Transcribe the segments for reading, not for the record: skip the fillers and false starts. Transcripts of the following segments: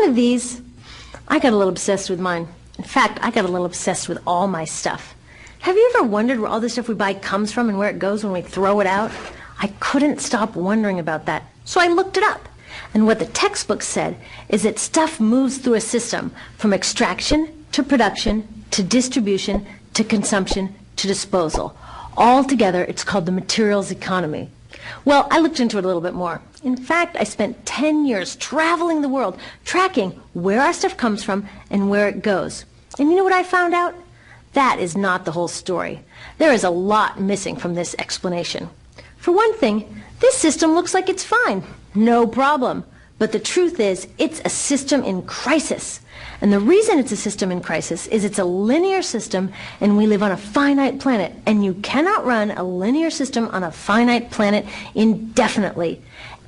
of these? I got a little obsessed with mine. In fact, I got a little obsessed with all my stuff. Have you ever wondered where all the stuff we buy comes from and where it goes when we throw it out? I couldn't stop wondering about that, so I looked it up. And what the textbook said is that stuff moves through a system from extraction to production to distribution to consumption to disposal. All together, it's called the materials economy. Well, I looked into it a little bit more. In fact, I spent 10 years traveling the world, tracking where our stuff comes from and where it goes. And you know what I found out? That is not the whole story. There is a lot missing from this explanation. For one thing, this system looks like it's fine. No problem. But the truth is, it's a system in crisis. And the reason it's a system in crisis is it's a linear system and we live on a finite planet. And you cannot run a linear system on a finite planet indefinitely.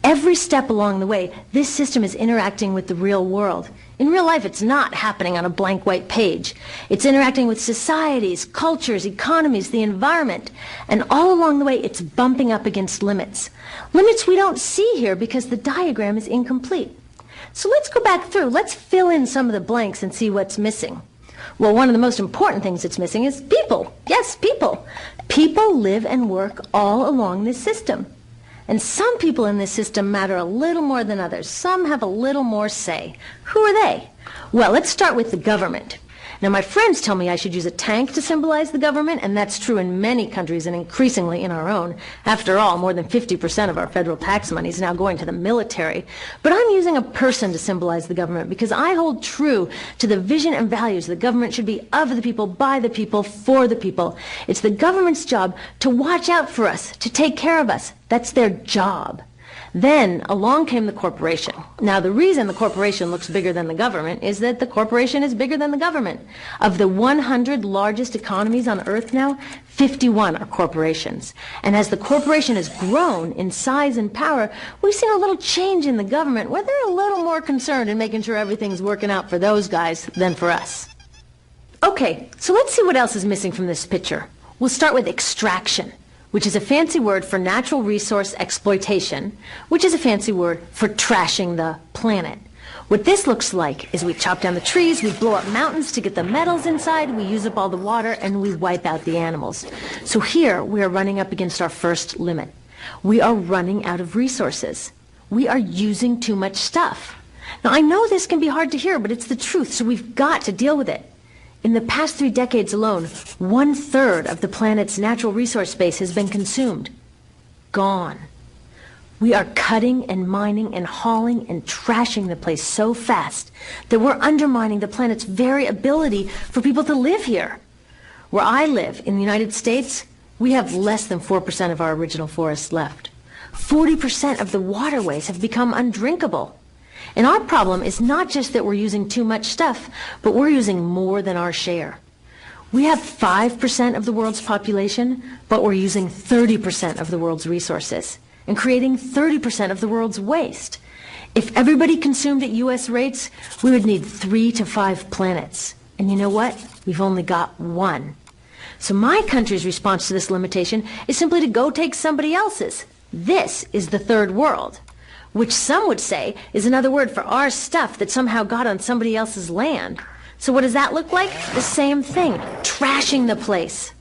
Every step along the way, this system is interacting with the real world. In real life, it's not happening on a blank white page. It's interacting with societies, cultures, economies, the environment. And all along the way, it's bumping up against limits. Limits we don't see here because the diagram is incomplete. So let's go back through. Let's fill in some of the blanks and see what's missing. Well, one of the most important things that's missing is people. Yes, people. People live and work all along this system. And some people in this system matter a little more than others. Some have a little more say. Who are they? Well, let's start with the government. Now, my friends tell me I should use a tank to symbolize the government, and that's true in many countries and increasingly in our own. After all, more than 50% of our federal tax money is now going to the military. But I'm using a person to symbolize the government because I hold true to the vision and values the government should be of the people, by the people, for the people. It's the government's job to watch out for us, to take care of us. That's their job. Then along came the corporation. Now, the reason the corporation looks bigger than the government is that the corporation is bigger than the government. Of the 100 largest economies on Earth now, 51 are corporations. And as the corporation has grown in size and power, we've seen a little change in the government where they're a little more concerned in making sure everything's working out for those guys than for us. Okay, so let's see what else is missing from this picture. We'll start with extraction, which is a fancy word for natural resource exploitation, which is a fancy word for trashing the planet. What this looks like is we chop down the trees, we blow up mountains to get the metals inside, we use up all the water, and we wipe out the animals. So here we are running up against our first limit. We are running out of resources. We are using too much stuff. Now, I know this can be hard to hear, but it's the truth, so we've got to deal with it. In the past 3 decades alone, 1/3 of the planet's natural resource base has been consumed. Gone. We are cutting and mining and hauling and trashing the place so fast that we're undermining the planet's very ability for people to live here. Where I live, in the United States, we have less than 4% of our original forests left. 40% of the waterways have become undrinkable. And our problem is not just that we're using too much stuff, but we're using more than our share. We have 5% of the world's population, but we're using 30% of the world's resources and creating 30% of the world's waste. If everybody consumed at U.S. rates, we would need 3 to 5 planets. And you know what? We've only got 1. So my country's response to this limitation is simply to go take somebody else's. This is the third world, which some would say is another word for our stuff that somehow got on somebody else's land. So what does that look like? The same thing, trashing the place.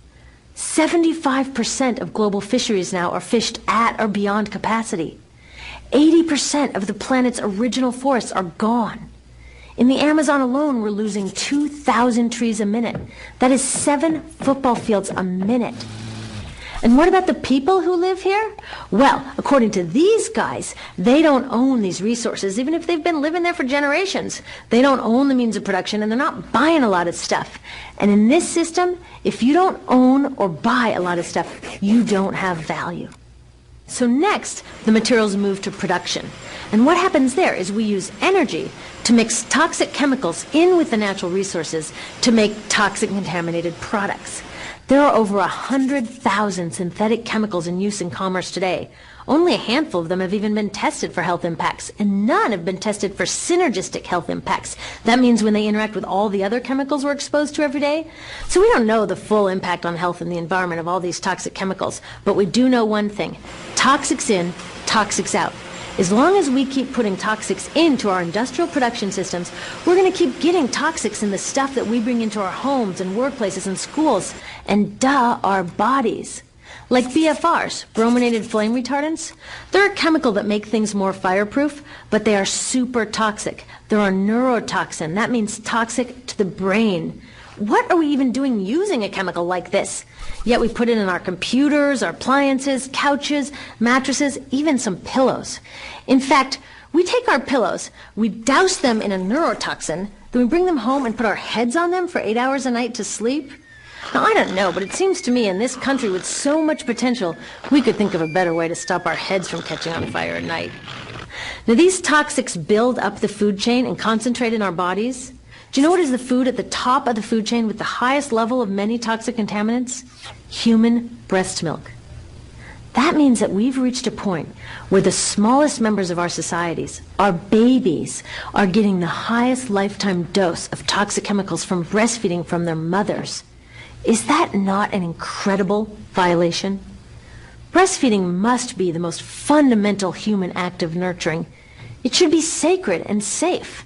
75% of global fisheries now are fished at or beyond capacity. 80% of the planet's original forests are gone. In the Amazon alone, we're losing 2,000 trees a minute. That is 7 football fields a minute. And what about the people who live here? Well, according to these guys, they don't own these resources, even if they've been living there for generations. They don't own the means of production, and they're not buying a lot of stuff. And in this system, if you don't own or buy a lot of stuff, you don't have value. So next, the materials move to production. And what happens there is we use energy to mix toxic chemicals in with the natural resources to make toxic contaminated products. There are over 100,000 synthetic chemicals in use in commerce today. Only a handful of them have even been tested for health impacts, and none have been tested for synergistic health impacts. That means when they interact with all the other chemicals we're exposed to every day. So we don't know the full impact on health and the environment of all these toxic chemicals, but we do know one thing. Toxics in, toxics out. As long as we keep putting toxics into our industrial production systems, we're going to keep getting toxics in the stuff that we bring into our homes and workplaces and schools and, our bodies. Like BFRs, brominated flame retardants. They're a chemical that make things more fireproof, but they are super toxic. They're a neurotoxin. That means toxic to the brain. What are we even doing using a chemical like this? Yet we put it in our computers, our appliances, couches, mattresses, even some pillows. In fact, we take our pillows, we douse them in a neurotoxin, then we bring them home and put our heads on them for 8 hours a night to sleep. Now, I don't know, but it seems to me in this country with so much potential, we could think of a better way to stop our heads from catching on fire at night. Now, these toxics build up the food chain and concentrate in our bodies. Do you know what is the food at the top of the food chain with the highest level of many toxic contaminants? Human breast milk. That means that we've reached a point where the smallest members of our societies, our babies, are getting the highest lifetime dose of toxic chemicals from breastfeeding from their mothers. Is that not an incredible violation? Breastfeeding must be the most fundamental human act of nurturing. It should be sacred and safe.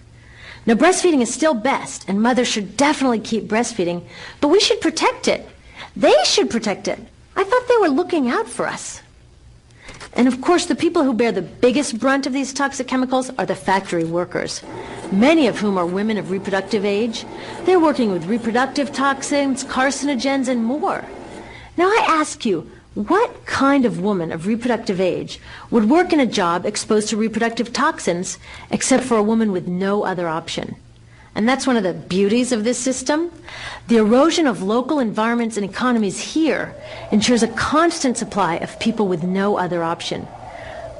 Now, breastfeeding is still best, and mothers should definitely keep breastfeeding, but we should protect it. They should protect it. I thought they were looking out for us. And of course, the people who bear the biggest brunt of these toxic chemicals are the factory workers, many of whom are women of reproductive age. They're working with reproductive toxins, carcinogens, and more. Now, I ask you, what kind of woman of reproductive age would work in a job exposed to reproductive toxins except for a woman with no other option? And that's one of the beauties of this system. The erosion of local environments and economies here ensures a constant supply of people with no other option.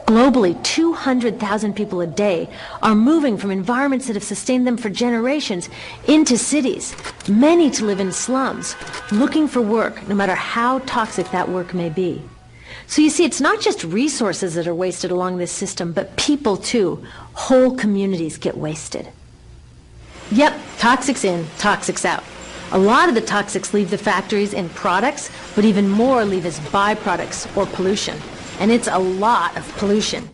Globally, 200,000 people a day are moving from environments that have sustained them for generations into cities, many to live in slums, looking for work, no matter how toxic that work may be. So you see, it's not just resources that are wasted along this system, but people too. Whole communities get wasted. Yep, toxics in, toxics out. A lot of the toxics leave the factories in products, but even more leave as byproducts or pollution. And it's a lot of pollution.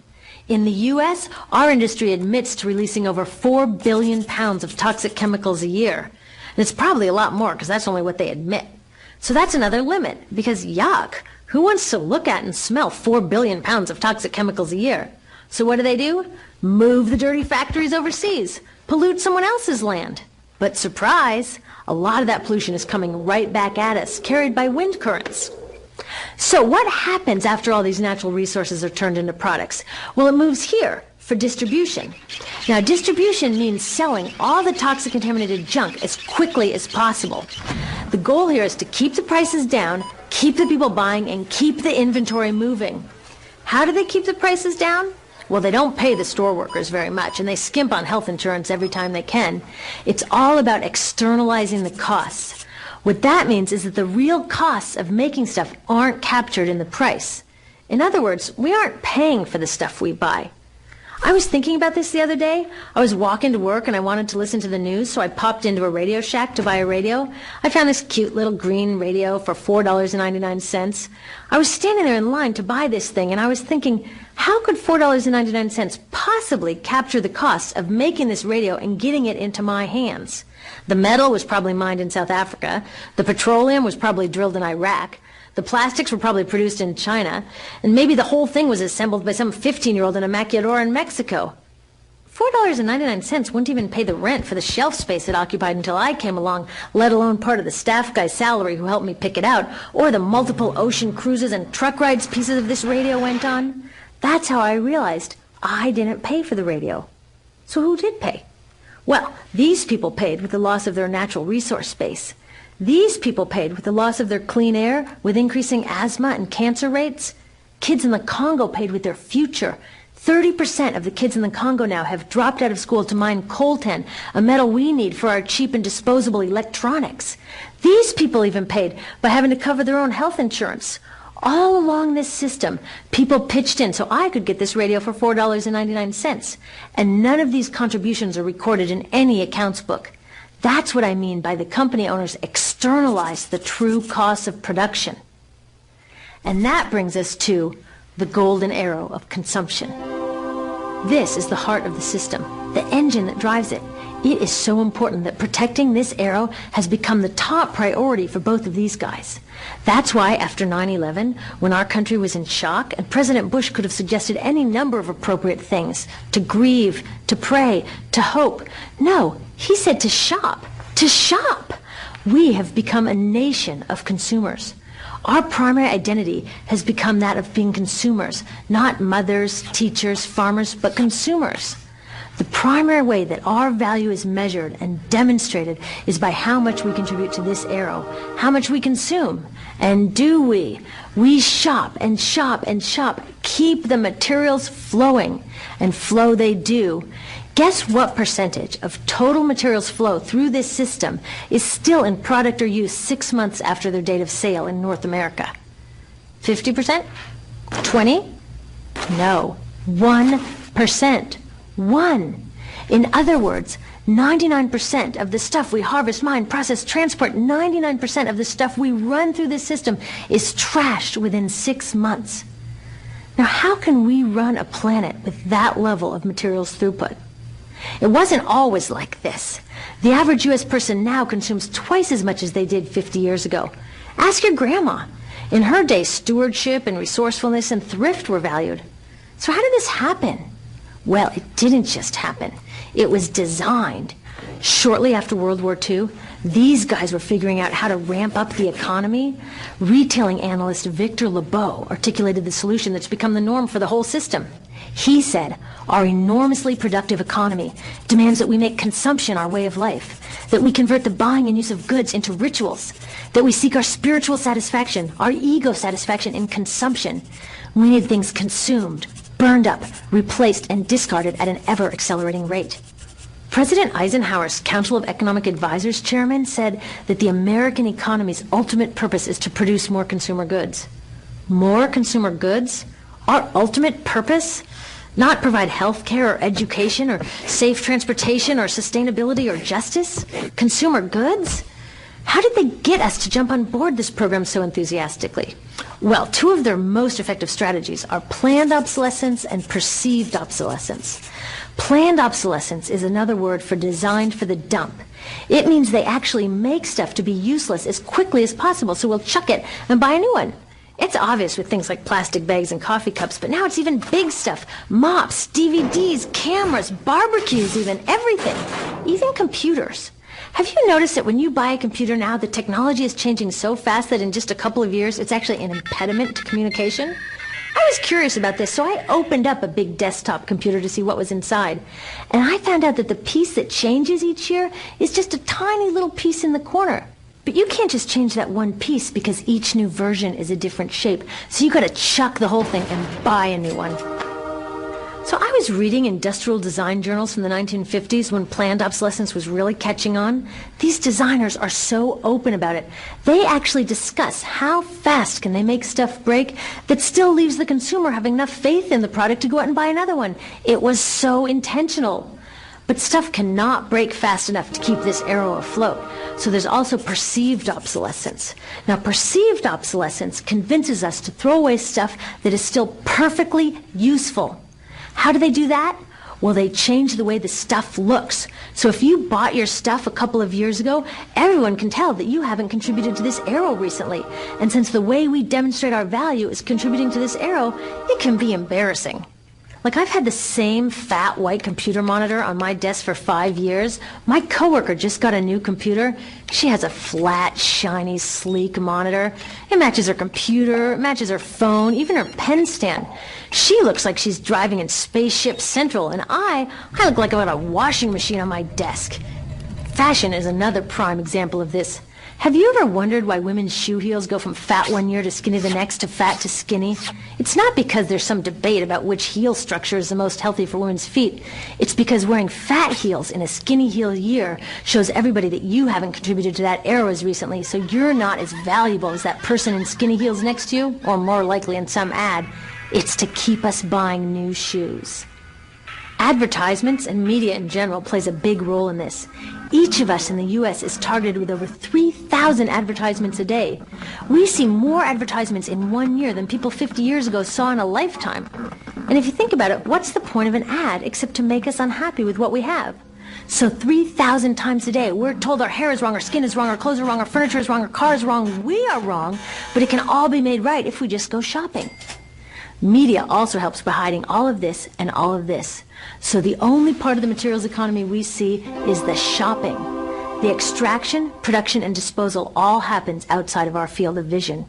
In the U.S., our industry admits to releasing over 4 billion pounds of toxic chemicals a year. And it's probably a lot more, because that's only what they admit. So that's another limit, because yuck, who wants to look at and smell 4 billion pounds of toxic chemicals a year? So what do? Move the dirty factories overseas, pollute someone else's land. But surprise, a lot of that pollution is coming right back at us, carried by wind currents. So what happens after all these natural resources are turned into products? Well, it moves here for distribution. Now, distribution means selling all the toxic contaminated junk as quickly as possible. The goal here is to keep the prices down, keep the people buying, and keep the inventory moving. How do they keep the prices down? Well, they don't pay the store workers very much, and they skimp on health insurance every time they can. It's all about externalizing the costs. What that means is that the real costs of making stuff aren't captured in the price. In other words, we aren't paying for the stuff we buy. I was thinking about this the other day. I was walking to work and I wanted to listen to the news, so I popped into a Radio Shack to buy a radio. I found this cute little green radio for $4.99. I was standing there in line to buy this thing, and I was thinking, how could $4.99 possibly capture the costs of making this radio and getting it into my hands? The metal was probably mined in South Africa. The petroleum was probably drilled in Iraq. The plastics were probably produced in China. And maybe the whole thing was assembled by some 15-year-old in a maquiladora in Mexico. $4.99 wouldn't even pay the rent for the shelf space it occupied until I came along, let alone part of the staff guy's salary who helped me pick it out, or the multiple ocean cruises and truck rides pieces of this radio went on. That's how I realized I didn't pay for the radio. So who did pay? Well, these people paid with the loss of their natural resource space. These people paid with the loss of their clean air, with increasing asthma and cancer rates. Kids in the Congo paid with their future. 30% of the kids in the Congo now have dropped out of school to mine coltan, a metal we need for our cheap and disposable electronics. These people even paid by having to cover their own health insurance. All along this system, people pitched in so I could get this radio for $4.99. And none of these contributions are recorded in any accounts book. That's what I mean by the company owners externalize the true costs of production. And that brings us to the golden arrow of consumption. This is the heart of the system, the engine that drives it. It is so important that protecting this arrow has become the top priority for both of these guys. That's why after 9/11, when our country was in shock, and President Bush could have suggested any number of appropriate things, to grieve, to pray, to hope. No, he said to shop, to shop. We have become a nation of consumers. Our primary identity has become that of being consumers, not mothers, teachers, farmers, but consumers. The primary way that our value is measured and demonstrated is by how much we contribute to this arrow, how much we consume. And do we? We shop and shop and shop, keep the materials flowing, and flow they do. Guess what percentage of total materials flow through this system is still in product or use 6 months after their date of sale in North America? 50%? 20? No, 1%. 1. In other words, 99% of the stuff we harvest, mine, process, transport, 99% of the stuff we run through this system is trashed within 6 months. Now, how can we run a planet with that level of materials throughput? It wasn't always like this. The average U.S. person now consumes twice as much as they did 50 years ago. Ask your grandma. In her day, stewardship and resourcefulness and thrift were valued. So how did this happen? Well, it didn't just happen. It was designed. Shortly after World War II, these guys were figuring out how to ramp up the economy. Retailing analyst Victor Lebeau articulated the solution that's become the norm for the whole system. He said, our enormously productive economy demands that we make consumption our way of life, that we convert the buying and use of goods into rituals, that we seek our spiritual satisfaction, our ego satisfaction in consumption. We need things consumed, burned up, replaced, and discarded at an ever-accelerating rate. President Eisenhower's Council of Economic Advisors chairman said that the American economy's ultimate purpose is to produce more consumer goods. More consumer goods? Our ultimate purpose? Not provide health care or education or safe transportation or sustainability or justice? Consumer goods? How did they get us to jump on board this program so enthusiastically? Well, two of their most effective strategies are planned obsolescence and perceived obsolescence. Planned obsolescence is another word for designed for the dump. It means they actually make stuff to be useless as quickly as possible, so we'll chuck it and buy a new one. It's obvious with things like plastic bags and coffee cups, but now it's even big stuff. Mops, DVDs, cameras, barbecues even, everything. Even computers. Have you noticed that when you buy a computer now, the technology is changing so fast that in just a couple of years, it's actually an impediment to communication? I was curious about this, so I opened up a big desktop computer to see what was inside. And I found out that the piece that changes each year is just a tiny little piece in the corner. But you can't just change that one piece because each new version is a different shape. So you got to chuck the whole thing and buy a new one. So I was reading industrial design journals from the 1950s when planned obsolescence was really catching on. These designers are so open about it. They actually discuss how fast can they make stuff break that still leaves the consumer having enough faith in the product to go out and buy another one. It was so intentional. But stuff cannot break fast enough to keep this arrow afloat. So there's also perceived obsolescence. Now, perceived obsolescence convinces us to throw away stuff that is still perfectly useful. How do they do that? Well, they change the way the stuff looks. So if you bought your stuff a couple of years ago, everyone can tell that you haven't contributed to this arrow recently. And since the way we demonstrate our value is contributing to this arrow, it can be embarrassing. Like, I've had the same fat white computer monitor on my desk for 5 years. My coworker just got a new computer. She has a flat, shiny, sleek monitor. It matches her computer, it matches her phone, even her pen stand. She looks like she's driving in Spaceship Central, and I look like I've got a washing machine on my desk. Fashion is another prime example of this. Have you ever wondered why women's shoe heels go from fat one year to skinny the next to fat to skinny? It's not because there's some debate about which heel structure is the most healthy for women's feet. It's because wearing fat heels in a skinny heel year shows everybody that you haven't contributed to that arrow as recently, so you're not as valuable as that person in skinny heels next to you, or more likely in some ad. It's to keep us buying new shoes. Advertisements and media in general plays a big role in this. Each of us in the U.S. is targeted with over 3,000 advertisements a day. We see more advertisements in 1 year than people 50 years ago saw in a lifetime. And if you think about it, what's the point of an ad except to make us unhappy with what we have? So 3,000 times a day, we're told our hair is wrong, our skin is wrong, our clothes are wrong, our furniture is wrong, our car is wrong, we are wrong, but it can all be made right if we just go shopping. Media also helps by hiding all of this and all of this. So the only part of the materials economy we see is the shopping. The extraction, production, and disposal all happens outside of our field of vision.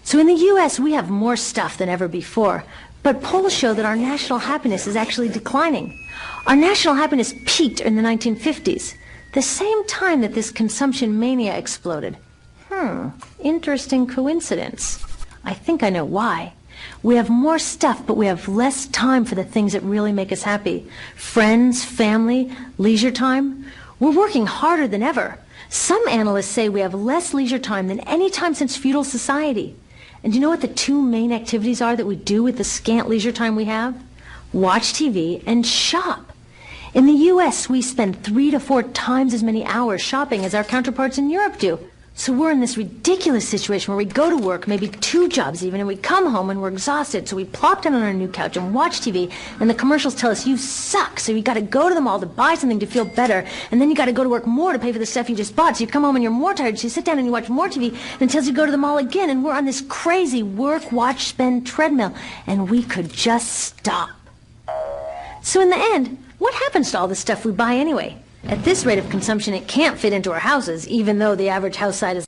So in the U.S., we have more stuff than ever before, but polls show that our national happiness is actually declining. Our national happiness peaked in the 1950s, the same time that this consumption mania exploded. Interesting coincidence. I think I know why. We have more stuff, but we have less time for the things that really make us happy. Friends, family, leisure time. We're working harder than ever. Some analysts say we have less leisure time than any time since feudal society. And do you know what the two main activities are that we do with the scant leisure time we have? Watch TV and shop. In the U.S., we spend 3 to 4 times as many hours shopping as our counterparts in Europe do. So we're in this ridiculous situation where we go to work, maybe 2 jobs even, and we come home and we're exhausted. So we plop down on our new couch and watch TV, and the commercials tell us you suck. So you got to go to the mall to buy something to feel better, and then you got to go to work more to pay for the stuff you just bought. So you come home and you're more tired. So you sit down and you watch more TV, and it tells you to go to the mall again. And we're on this crazy work, watch, spend treadmill, and we could just stop. So in the end, what happens to all the stuff we buy anyway? At this rate of consumption, it can't fit into our houses, even though the average house size is